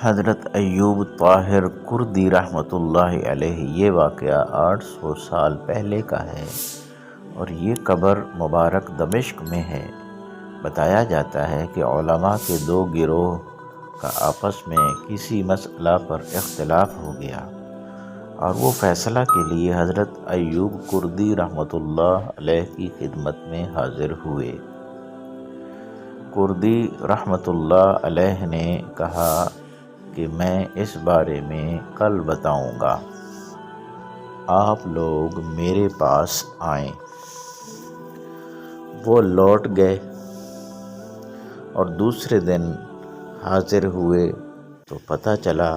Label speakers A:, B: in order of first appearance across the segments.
A: حضرت ایوب طاہر کردی رحمۃ اللہ علیہ، یہ واقعہ 800 سال پہلے کا ہے اور یہ قبر مبارک دمشق میں ہے۔ بتایا جاتا ہے کہ علماء کے دو گروہ کا آپس میں کسی مسئلہ پر اختلاف ہو گیا اور وہ فیصلہ کے لیے حضرت ایوب کردی رحمۃ اللہ علیہ کی خدمت میں حاضر ہوئے۔ کردی رحمۃ اللہ علیہ نے کہا کہ میں اس بارے میں کل بتاؤں گا، آپ لوگ میرے پاس آئیں۔ وہ لوٹ گئے اور دوسرے دن حاضر ہوئے تو پتہ چلا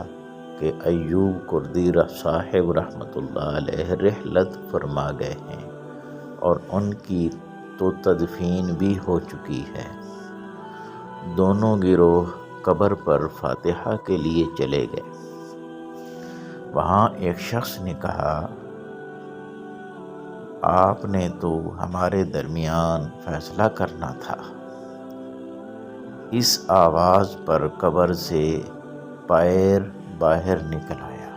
A: کہ ایوب کردی صاحب رحمۃ اللہ علیہ رحلت فرما گئے ہیں اور ان کی تو تدفین بھی ہو چکی ہے۔ دونوں گروہ قبر پر فاتحہ کے لیے چلے گئے۔ وہاں ایک شخص نے کہا، آپ نے تو ہمارے درمیان فیصلہ کرنا تھا۔ اس آواز پر قبر سے پیر باہر نکل آیا۔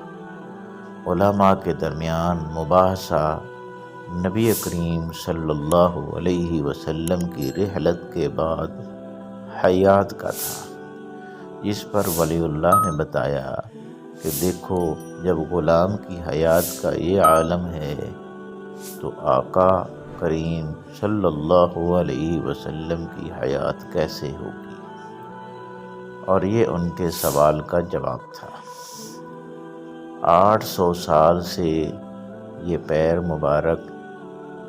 A: علماء کے درمیان مباحثہ نبی کریم صلی اللہ علیہ وسلم کی رحلت کے بعد حیات کا تھا، جس پر ولی اللہ نے بتایا کہ دیکھو، جب غلام کی حیات کا یہ عالم ہے تو آقا کریم صلی اللہ علیہ وسلم کی حیات کیسے ہوگی؟ اور یہ ان کے سوال کا جواب تھا۔ 800 سال سے یہ پیر مبارک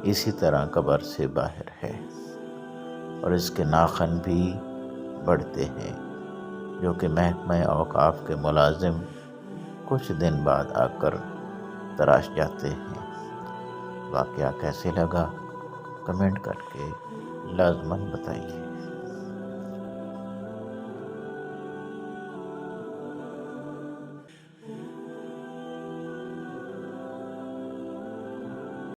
A: اسی طرح قبر سے باہر ہے اور اس کے ناخن بھی بڑھتے ہیں، جو کہ محکمہ اوقاف کے ملازم کچھ دن بعد آ کر تراش جاتے ہیں۔ واقعہ کیسے لگا کمنٹ کر کے لازماً بتائیے۔